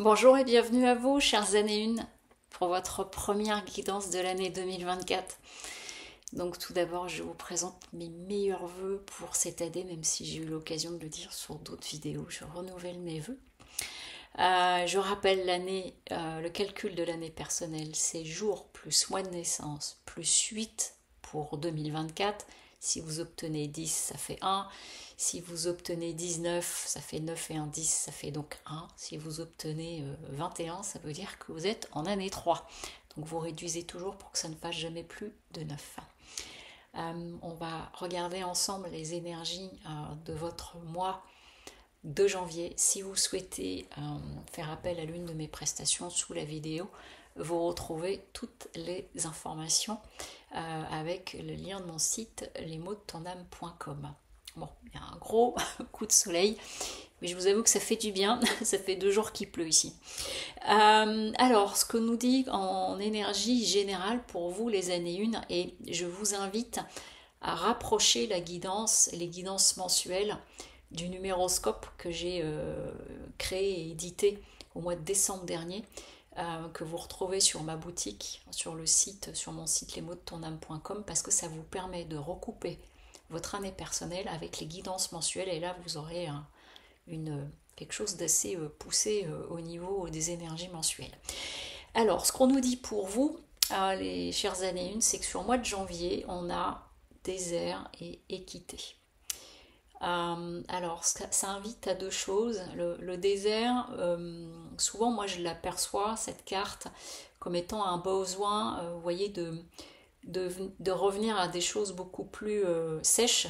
Bonjour et bienvenue à vous, chères années 1, pour votre première guidance de l'année 2024. Donc tout d'abord, je vous présente mes meilleurs vœux pour cette année, même si j'ai eu l'occasion de le dire sur d'autres vidéos, je renouvelle mes vœux. Je rappelle l'année, le calcul de l'année personnelle, c'est jour plus mois de naissance plus 8 pour 2024. Si vous obtenez 10, ça fait 1. Si vous obtenez 19, ça fait 9 et 1, 10, ça fait donc 1. Si vous obtenez 21, ça veut dire que vous êtes en année 3. Donc vous réduisez toujours pour que ça ne fasse jamais plus de 9. On va regarder ensemble les énergies de votre mois de janvier. Si vous souhaitez faire appel à l'une de mes prestations sous la vidéo, vous retrouvez toutes les informations avec le lien de mon site lesmotsdetonâme.com. Bon, il y a un gros coup de soleil, mais je vous avoue que ça fait du bien. Ça fait 2 jours qu'il pleut ici. Alors, ce que nous dit en énergie générale pour vous les années 1, et je vous invite à rapprocher la guidance, les guidances mensuelles du numéroscope que j'ai créé et édité au mois de décembre dernier, que vous retrouvez sur ma boutique, sur le site, sur mon site lesmotsdetonâme.com, parce que ça vous permet de recouper votre année personnelle avec les guidances mensuelles, et là vous aurez quelque chose d'assez poussé au niveau des énergies mensuelles. Alors, ce qu'on nous dit pour vous, les chères années 1, c'est que sur le mois de janvier, on a désert et équité. Alors, ça invite à 2 choses. Le désert, souvent, moi, je l'aperçois, cette carte, comme étant un besoin, vous voyez, de revenir à des choses beaucoup plus sèches.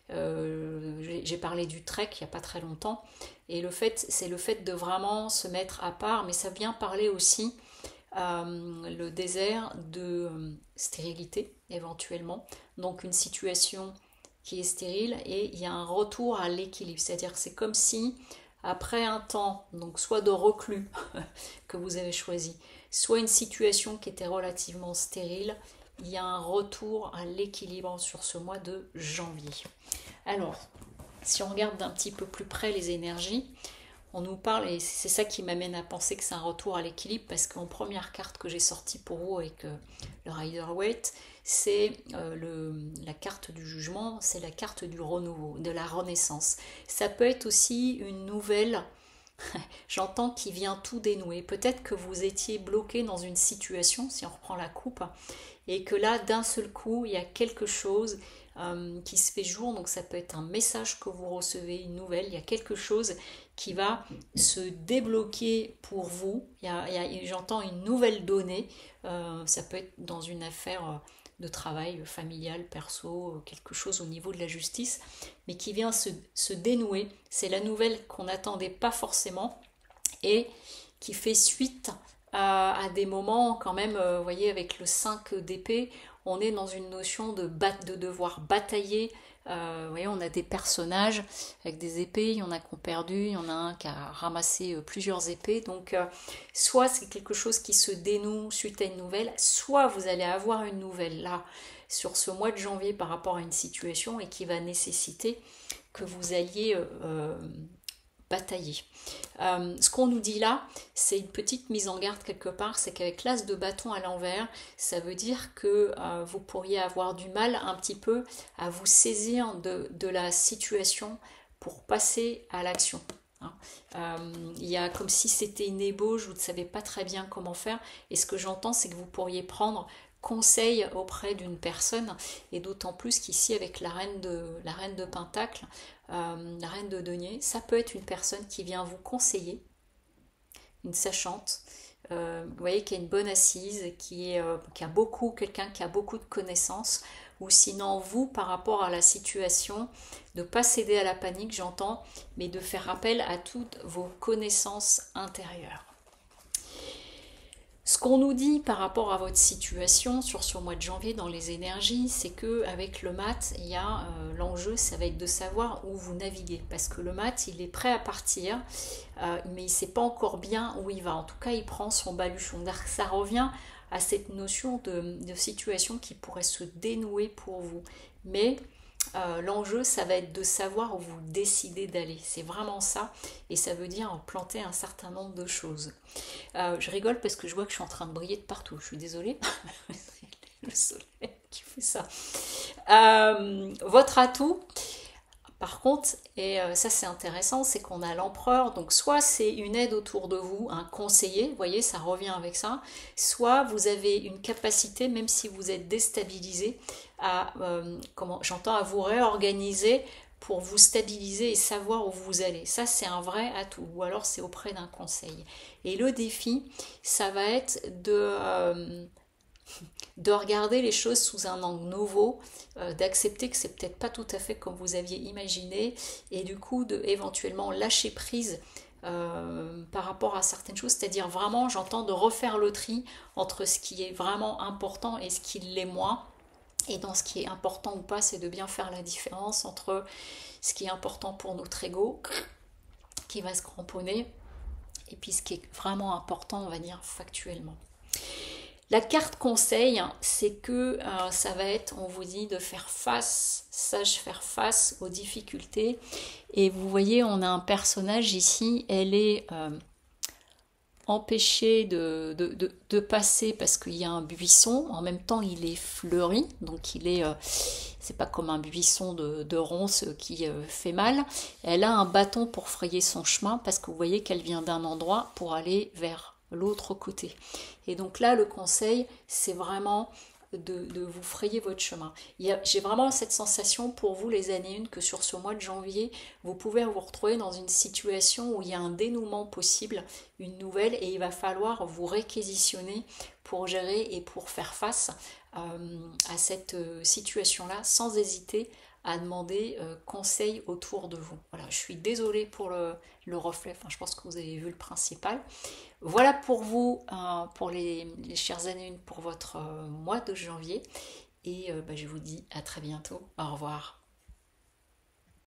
J'ai parlé du trek il n'y a pas très longtemps, et c'est le fait de vraiment se mettre à part, mais ça vient parler aussi le désert de stérilité éventuellement, donc une situation qui est stérile, et il y a un retour à l'équilibre, c'est-à-dire que c'est comme si après un temps, donc soit de reclus que vous avez choisi, soit une situation qui était relativement stérile, il y a un retour à l'équilibre sur ce mois de janvier. Alors, si on regarde d'un petit peu plus près les énergies, on nous parle, et c'est ça qui m'amène à penser que c'est un retour à l'équilibre, parce qu'en première carte que j'ai sortie pour vous avec le Rider-Waite, c'est la carte du jugement, c'est la carte du renouveau, de la renaissance. Ça peut être aussi une nouvelle, j'entends, qui vient tout dénouer. Peut-être que vous étiez bloqué dans une situation, si on reprend la coupe, et que là, d'un seul coup, il y a quelque chose qui se fait jour, donc ça peut être un message que vous recevez, une nouvelle, il y a quelque chose qui va se débloquer pour vous, j'entends une nouvelle donnée, ça peut être dans une affaire de travail familial, perso, quelque chose au niveau de la justice, mais qui vient se dénouer, c'est la nouvelle qu'on n'attendait pas forcément, et qui fait suite à des moments quand même, vous voyez, avec le 5 d'épée, on est dans une notion de devoir batailler. Vous voyez, on a des personnages avec des épées, il y en a qui ont perdu, il y en a un qui a ramassé plusieurs épées. Donc, soit c'est quelque chose qui se dénoue suite à une nouvelle, soit vous allez avoir une nouvelle là, sur ce mois de janvier par rapport à une situation, et qui va nécessiter que vous alliez batailler. Ce qu'on nous dit là, c'est une petite mise en garde quelque part, c'est qu'avec l'as de bâton à l'envers, ça veut dire que vous pourriez avoir du mal un petit peu à vous saisir de la situation pour passer à l'action. Il y a comme si c'était une ébauche, vous ne savez pas très bien comment faire, et ce que j'entends, c'est que vous pourriez prendre conseil auprès d'une personne, et d'autant plus qu'ici avec la reine de Pentacle, la reine de denier, ça peut être une personne qui vient vous conseiller, une sachante, vous voyez, qui a une bonne assise, quelqu'un qui a beaucoup de connaissances, ou sinon vous, par rapport à la situation, de ne pas céder à la panique, j'entends, mais de faire appel à toutes vos connaissances intérieures. Ce qu'on nous dit par rapport à votre situation sur ce mois de janvier dans les énergies, c'est que avec le mat, il y a l'enjeu, ça va être de savoir où vous naviguez, parce que le mat, il est prêt à partir, mais il ne sait pas encore bien où il va. En tout cas, il prend son baluchon. Ça revient à cette notion de situation qui pourrait se dénouer pour vous. Mais L'enjeu, ça va être de savoir où vous décidez d'aller. C'est vraiment ça. Et ça veut dire planter un certain nombre de choses. Je rigole parce que je vois que je suis en train de briller de partout. Je suis désolée. Le soleil qui fait ça. Votre atout, par contre, et ça c'est intéressant, c'est qu'on a l'empereur, donc soit c'est une aide autour de vous, un conseiller, vous voyez, ça revient avec ça, soit vous avez une capacité, même si vous êtes déstabilisé, à, comment, j'entends, à vous réorganiser pour vous stabiliser et savoir où vous allez. Ça c'est un vrai atout, ou alors c'est auprès d'un conseil. Et le défi, ça va être de regarder les choses sous un angle nouveau, d'accepter que c'est peut-être pas tout à fait comme vous aviez imaginé, et du coup de éventuellement lâcher prise par rapport à certaines choses, c'est-à-dire vraiment, j'entends, de refaire le tri entre ce qui est vraiment important et ce qui l'est moins. Et dans ce qui est important ou pas, c'est de bien faire la différence entre ce qui est important pour notre ego, qui va se cramponner, et puis ce qui est vraiment important, on va dire, factuellement. La carte conseil, c'est que ça va être, on vous dit, de faire face, sage faire face aux difficultés. Et vous voyez, on a un personnage ici, elle est empêchée de passer parce qu'il y a un buisson. En même temps, il est fleuri, donc il est, c'est pas comme un buisson de ronces qui fait mal. Elle a un bâton pour frayer son chemin parce que vous voyez qu'elle vient d'un endroit pour aller vers l'autre côté. Et donc là, le conseil, c'est vraiment de vous frayer votre chemin. J'ai vraiment cette sensation pour vous, les années 1, que sur ce mois de janvier, vous pouvez vous retrouver dans une situation où il y a un dénouement possible, une nouvelle, et il va falloir vous réquisitionner pour gérer et pour faire face à cette situation-là, sans hésiter à demander conseil autour de vous. Voilà, je suis désolée pour le reflet, enfin, je pense que vous avez vu le principal. Voilà pour vous, pour les chères années 1, pour votre mois de janvier. Et je vous dis à très bientôt. Au revoir.